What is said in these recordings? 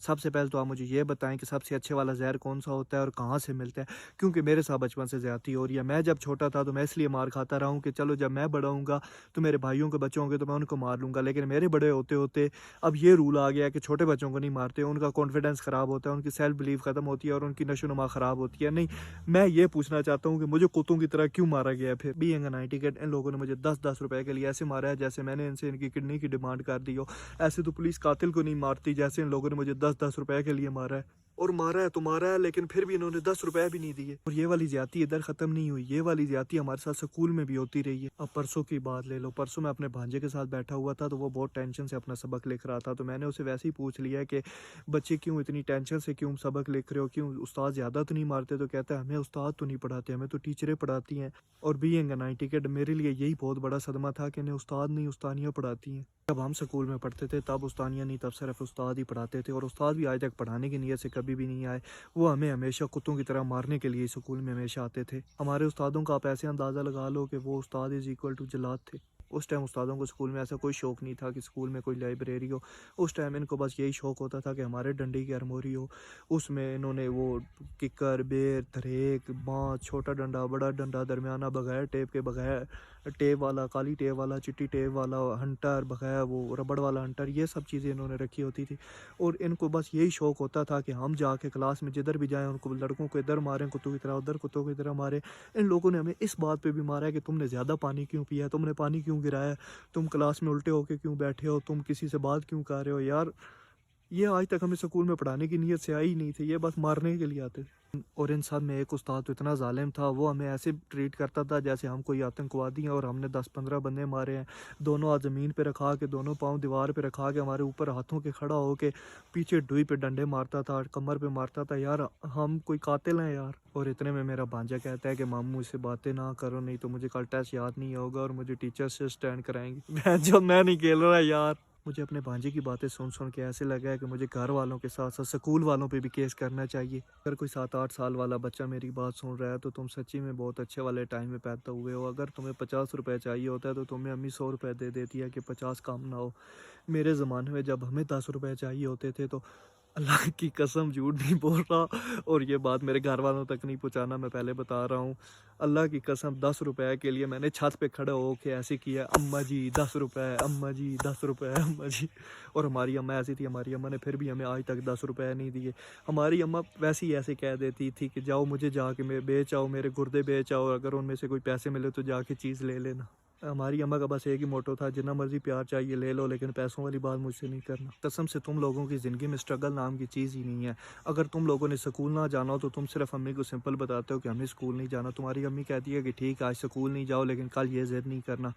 सबसे पहले तो आप मुझे ये बताएँ कि सबसे अच्छे वाला ज़हर कौन-सा होता है और कहाँ से मिलता है? क्योंकि मेरे साथ बचपन से ज़्यादती हो रही है। मैं जब छोटा था तो मैं इसलिए मार खाता रहा हूँ कि चलो जब मैं बड़ा होऊँगा तो मेरे भाइयों के बच्चे होंगे तो मैं उनको मार लूँगा। लेकिन मेरे बड़े होते-होते अब ये रूल आ गया है कि छोटे बच्चों को नहीं मारते, उनका कॉन्फिडेंस ख़राब होता है, उनकी सेल्फ बिलीफ ख़त्म होती है और उनकी नशो-नुमा ख़राब होती है। नहीं, मैं ये पूछना चाहता हूँ कि मुझे कुत्तों की तरह क्यों मारा गया है फिर? बीइंग अ 90 किड इन लोगों ने मुझे 10-10 रुपए के लिए ऐसे मारा है जैसे मैंने इनसे इनकी किडनी की डिमांड कर दी हो। ऐसे तो पुलिस कातिल को नहीं मारती जैसे इन लोगों ने मुझे 10-10 रुपए के लिए मारा है। और मारा है तो मारा है, लेकिन फिर भी इन्होंने 10 रुपए भी नहीं दिए। और ये वाली ज़्यादती इधर ख़त्म नहीं हुई, ये वाली ज़्यादती हमारे साथ स्कूल में भी होती रही है। अब परसों की बात ले लो, परसों मैं अपने भांजे के साथ बैठा हुआ था तो वो बहुत टेंशन से अपना सबक लिख रहा था। तो मैंने उसे वैसे ही पूछ लिया कि बच्चे क्यों इतनी टेंशन से क्यों सबक लिख रहे हो? क्यों उस्ताद ज़्यादा तो नहीं मारते? तो कहता है हमें उस्ताद तो नहीं पढ़ाते, हमें तो टीचरें पढ़ाती हैं। और बीइंग अ 90 किड मेरे लिए यही बहुत बड़ा सदमा था कि इन्हें उस्ताद नहीं उस्तानियाँ पढ़ाती हैं। जब हम स्कूल में पढ़ते थे तब उस्तानियाँ नहीं, तब सिर्फ उस्ताद ही पढ़ाते थे और उस्ताद भी आज तक पढ़ाने की नीयत से कभी भी नहीं आए। वो हमें हमेशा कुत्तों की तरह मारने के लिए स्कूल में हमेशा आते थे। हमारे उस्तादों का आप ऐसे अंदाज़ा लगा लो कि वो उस्ताद इज़ इक्वल टू जल्लाद थे। उस टाइम उस्तादों को स्कूल में ऐसा कोई शौक नहीं था कि स्कूल में कोई लाइब्रेरी हो। उस टाइम इनको बस यही शौक होता था कि हमारे डंडे की आर्मोरी हो। उसमें इन्होंने वो किक्कर, बेर, धरेक, बाँस, छोटा डंडा, बड़ा डंडा, दरमियाना, बगैर टेप के, बगैर टेप वाला, काली टेप वाला, चिट्टी टेप वाला, हंटर, बगैर वो रबड़ वाला हंटर, ये सब चीज़ें इन्होंने रखी होती थी। और इनको बस यही शौक होता था कि हम जाके क्लास में जिधर भी जाएँ उनको लड़कों को इधर मारें कुत्तों की तरह, उधर कुत्तों की तरह मारें। इन लोगों ने हमें इस बात पे भी मारा है कि तुमने ज़्यादा पानी क्यों पिया है? तुमने पानी क्यों गिराया है? तुम क्लास में उल्टे होके क्यों बैठे हो? तुम किसी से बात क्यों कर रहे हो? यार, ये आज तक हमें स्कूल में पढ़ाने की नीयत से आए ही नहीं थे, ये बस मारने के लिए आते थे। और इन सब में एक उस्ताद तो इतना ज़ालिम था, वो हमें ऐसे ट्रीट करता था जैसे हम कोई आतंकवादी हैं और हमने 10-15 बंदे मारे हैं। दोनों हाथ ज़मीन पे रखा के, दोनों पाँव दीवार पे रखा के, हमारे ऊपर हाथों के खड़ा होके पीछे ढूई पे डंडे मारता था, कमर पे मारता था। यार, हम कोई कातिल हैं यार? और इतने में मेरा भांजा कहता है कि मामू इससे बातें ना करो, नहीं तो मुझे कल टेस्ट याद नहीं होगा और मुझे टीचर से स्टैंड कराएँगे। भैंचोद मैं नहीं खेल रहा यार। मुझे अपने भांजे की बातें सुन-सुन के ऐसे लगा है कि मुझे घर वालों के साथ-साथ स्कूल वालों पे भी केस करना चाहिए। अगर कोई 7-8 साल वाला बच्चा मेरी बात सुन रहा है तो तुम सच्ची में बहुत अच्छे वाले टाइम में पैदा हुए हो। अगर तुम्हें 50 रुपए चाहिए होता है तो तुम्हें अम्मी 100 रुपए दे देती है कि 50 कम ना हो। मेरे ज़माने में जब हमें 10 रुपए चाहिए होते थे तो अल्लाह की कसम झूठ नहीं बोल रहा, और ये बात मेरे घर वालों तक नहीं पहुँचाना, मैं पहले बता रहा हूँ। अल्लाह की कसम 10 रुपए के लिए मैंने छत पे खड़े होके ऐसे किया, अम्मा जी 10 रुपए, अम्मा जी 10 रुपए, अम्मा जी। और हमारी अम्मा ऐसी थी, हमारी अम्मा ने फिर भी हमें आज तक 10 रुपए नहीं दिए। हमारी अम्मा वैसे ही ऐसे कह देती थी कि जाओ मुझे जाके बेच आओ, मेरे गुर्दे बेच आओ, अगर उनमें से कोई पैसे मिले तो जाके चीज़ ले लेना। हमारी अम्मा का बस एक ही मोटो था, जितना मर्ज़ी प्यार चाहिए ले लो, लेकिन पैसों वाली बात मुझसे नहीं करना। कसम से तुम लोगों की ज़िंदगी में स्ट्रगल नाम की चीज़ ही नहीं है। अगर तुम लोगों ने स्कूल ना जाना हो तो तुम सिर्फ़ अम्मी को सिंपल बताते हो कि हमें स्कूल नहीं जाना। तुम्हारी अम्मी कहती है कि ठीक है आज स्कूल नहीं जाओ, लेकिन कल ये ज़िद नहीं करना।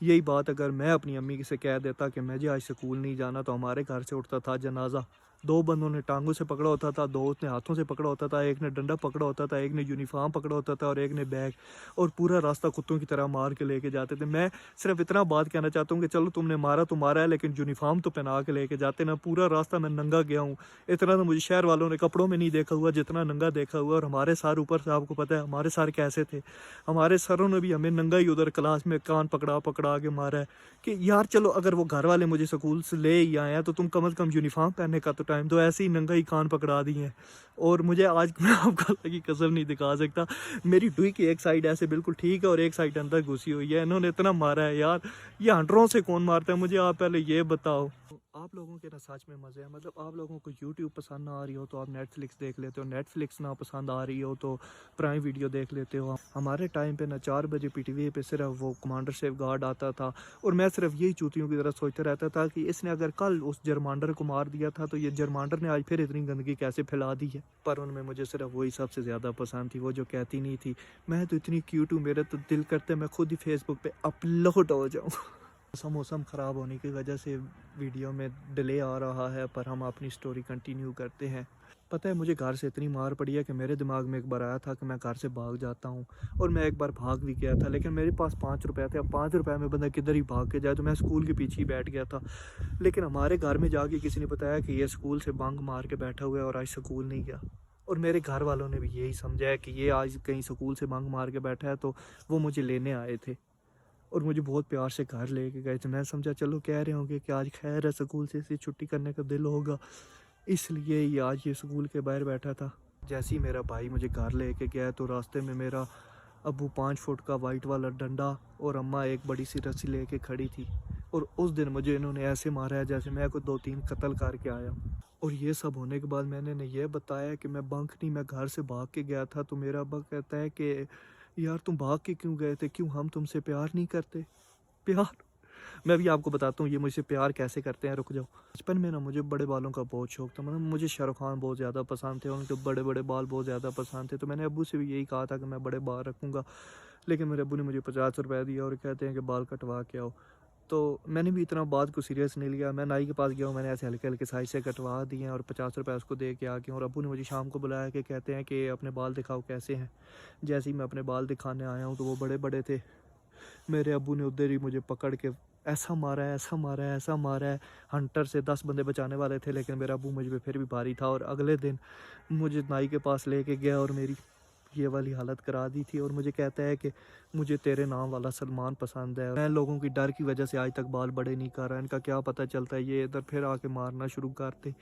यही बात अगर मैं अपनी अम्मी से कह देता कि मुझे आज स्कूल नहीं जाना, तो हमारे घर से उठता था जनाज़ा। 2 बंदों ने टाँगों से पकड़ा होता था, 2 ने हाथों से पकड़ा होता था, एक ने डंडा पकड़ा होता था, एक ने यूनिफ़ॉर्म पकड़ा होता था और एक ने बैग, और पूरा रास्ता कुत्तों की तरह मार के लेके जाते थे। मैं सिर्फ इतना बात कहना चाहता हूँ कि चलो तुमने मारा तो मारा है, लेकिन यूनिफ़ॉर्म तो पहना के लेके जाते ना। पूरा रास्ता मैं नंगा गया हूँ। इतना तो मुझे शहर वालों ने कपड़ों में नहीं देखा हुआ जितना नंगा देखा हुआ। और हमारे सर, ऊपर से आपको पता है हमारे सर कैसे थे। हमारे सरों ने भी हमें नंगा ही उधर क्लास में कान पकड़ा के मारा है कि यार चलो अगर वो घर वाले मुझे स्कूल से ले ही आए हैं तो तुम कम से कम यूनिफ़ॉर्म पहनने का तो टाइम दो, ऐसे ही नंगा ही कान पकड़ा दिए हैं। और मुझे आज मैं आपको अल्लाह की कसम नहीं दिखा सकता, मेरी डुई की एक साइड ऐसे बिल्कुल ठीक है और एक साइड अंदर घुसी हुई है। इन्होंने इतना मारा है यार, ये हंटरों से कौन मारता है मुझे आप पहले ये बताओ। आप लोगों के ना सच में मज़े हैं, मतलब आप लोगों को यूट्यूब पसंद ना आ रही हो तो आप नेटफ्लिक्स देख लेते हो, नेटफ्लिक्स ना पसंद आ रही हो तो प्राइम वीडियो देख लेते हो। हमारे टाइम पे ना 4 बजे पीटीवी पे सिर्फ वो कमांडर सेफ गार्ड आता था और मैं सिर्फ यही चूतियों की तरह सोचता रहता था कि इसने अगर कल उस जरमांडर को मार दिया था तो ये जरमांडर ने आज फिर इतनी गंदगी कैसे फैला दी है। पर उनमें मुझे सिर्फ वही सबसे ज़्यादा पसंद थी, वो जो कहती नहीं थी मैं तो इतनी क्यूट हूँ, मेरा तो दिल करता है मैं खुद ही फेसबुक पे अपलोड हो जाऊँ। मौसम ख़राब होने की वजह से वीडियो में डिले आ रहा है, पर हम अपनी स्टोरी कंटिन्यू करते हैं। पता है मुझे घर से इतनी मार पड़ी है कि मेरे दिमाग में एक बार आया था कि मैं घर से भाग जाता हूँ, और मैं एक बार भाग भी गया था, लेकिन मेरे पास 5 रुपए थे। अब 5 रुपए में बंदा किधर ही भाग के जाए, तो मैं स्कूल के पीछे ही बैठ गया था। लेकिन हमारे घर में जाके किसी ने बताया कि ये स्कूल से बंक मार के बैठा हुआ है और आज स्कूल नहीं गया। और मेरे घर वालों ने भी यही समझा है कि ये आज कहीं स्कूल से बंक मार के बैठा है, तो वो मुझे लेने आए थे और मुझे बहुत प्यार से घर लेके गए थे। मैं समझा चलो कह रहे होंगे कि आज खैर है, स्कूल से इसे छुट्टी करने का दिल होगा। इसलिए ही आज ये स्कूल के बाहर बैठा था। जैसे ही मेरा भाई मुझे घर लेके गया तो रास्ते में मेरा अब्बू 5 फुट का वाइट वाला डंडा और अम्मा एक बड़ी सी रस्सी लेके खड़ी थी, और उस दिन मुझे इन्होंने ऐसे मारा है जैसे मैं को 2-3 कत्ल करके आया हूँ। और ये सब होने के बाद मैंने इन्हें ये बताया कि मैं बंक नहीं, मैं घर से भाग के गया था। तो मेरा अब्बा कहता है कि यार तुम भाग के क्यों गए थे, क्यों हम तुमसे प्यार नहीं करते? प्यार? मैं भी आपको बताता हूँ ये मुझसे प्यार कैसे करते हैं, रुक जाओ। बचपन में ना मुझे बड़े बालों का बहुत शौक था, मतलब मुझे शाहरुख खान बहुत ज़्यादा पसंद थे, उनके बड़े बड़े बाल बहुत ज़्यादा पसंद थे। तो मैंने अब्बू से भी यही कहा था कि मैं बड़े बाल रखूँगा, लेकिन मेरे अब्बू ने मुझे 50 रुपये दिया और कहते हैं कि बाल कटवा के आओ। तो मैंने भी इतना बात को सीरियस नहीं लिया, मैं नाई के पास गया हूँ, मैंने ऐसे हल्के हल्के साइज से कटवा दिए हैं और 50 रुपये उसको दे के आ गया। और अब्बू ने मुझे शाम को बुलाया कि कहते हैं कि अपने बाल दिखाओ कैसे हैं। जैसे ही मैं अपने बाल दिखाने आया हूँ तो वो बड़े बड़े थे। मेरे अब्बू ने उधर ही मुझे पकड़ के ऐसा मारा है, ऐसा मारा है, ऐसा मारा है। हंटर से 10 बंदे बचाने वाले थे, लेकिन मेरा अब्बू मुझ पे फिर भी भारी था। और अगले दिन मुझे नाई के पास लेके गया और मेरी ये वाली हालत करा दी थी, और मुझे कहता है कि मुझे तेरे नाम वाला सलमान पसंद है। मैं लोगों की डर की वजह से आज तक बाल बड़े नहीं कर रहा, इनका क्या पता चलता है, ये इधर फिर आके मारना शुरू करते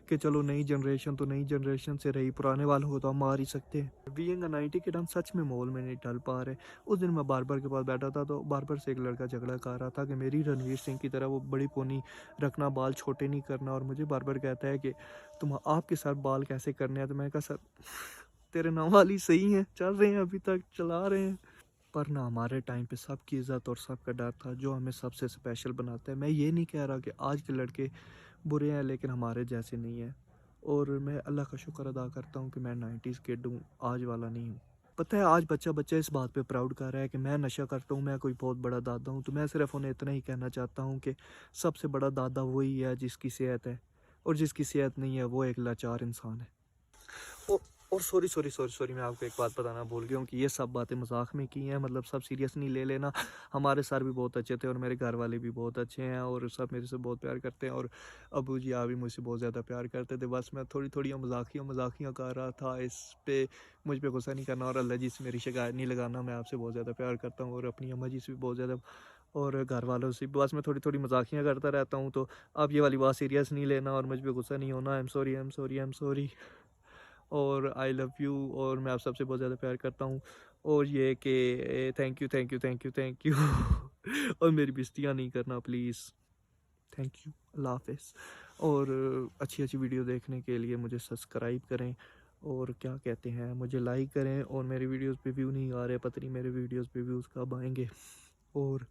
कि चलो नई जनरेशन तो नई जनरेशन से रही, पुराने वालों को तो हम मार ही सकते हैं। बीइंग अ 90 किड हम सच में माहौल में नहीं ढल पा रहे। उस दिन मैं बार्बर के पास बैठा था तो बार्बर से एक लड़का झगड़ा कर रहा था कि मेरी रणवीर सिंह की तरह वो बड़ी पोनी रखना, बाल छोटे नहीं करना। और मुझे बार्बर कहता है कि तुम आपके साथ बाल कैसे करने हैं? तो मैंने कहा सर तेरे नाम वाली सही हैं, चल रहे हैं, अभी तक चला रहे हैं। पर ना हमारे टाइम पे सबकी इज़्ज़त और सबका डर था, जो हमें सबसे स्पेशल बनाता है। मैं ये नहीं कह रहा कि आज के लड़के बुरे हैं, लेकिन हमारे जैसे नहीं हैं। और मैं अल्लाह का शुक्र अदा करता हूँ कि मैं 90s किड हूँ, आज वाला नहीं हूँ। पता है आज बच्चा बच्चा इस बात पे प्राउड कर रहा है कि मैं नशा करता हूँ, मैं कोई बहुत बड़ा दादा हूँ। तो मैं सिर्फ उन्हें इतना ही कहना चाहता हूँ कि सबसे बड़ा दादा वही है जिसकी सेहत है, और जिसकी सेहत नहीं है वो एक लाचार इंसान है। ओ, और सॉरी सॉरी सॉरी सॉरी, मैं आपको एक बात बताना भूल गया हूँ कि ये सब बातें मजाक में की हैं, मतलब सब सीरियस नहीं ले लेना। हमारे सर भी बहुत अच्छे थे और मेरे घर वाले भी बहुत अच्छे हैं, और सब मेरे से बहुत प्यार करते हैं, और अबू जी आप भी मुझसे बहुत ज़्यादा प्यार करते थे। बस मैं थोड़ी थोड़ी मजाकियाँ कर रहा था, इस पे मुझ पर गुस्सा नहीं करना, और अल्लाह जी से मेरी शिकायत नहीं लगाना। मैं आपसे बहुत ज़्यादा प्यार करता हूँ और अपनी अम्मा जी से भी बहुत ज़्यादा, और घर वालों से भी। बस मैं थोड़ी थोड़ी मजाकियाँ करता रहता हूँ, तो आप ये वाली बात सीरियस नहीं लेना और मुझ पर गुस्सा नहीं होना। I am sorry, I am sorry, I am sorry. और आई लव यू, और मैं आप सबसे बहुत ज़्यादा प्यार करता हूँ। और ये कि thank you, thank you, thank you, thank you. और मेरी बेइज्जतियाँ नहीं करना प्लीज़। थैंक यू, अल्लाह हाफ़िज़। और अच्छी अच्छी वीडियो देखने के लिए मुझे सब्सक्राइब करें, और क्या कहते हैं, मुझे लाइक करें। और मेरी वीडियोस पे व्यू नहीं आ रहे, पता नहीं मेरे वीडियोस पे व्यूज़ कब आएंगे। और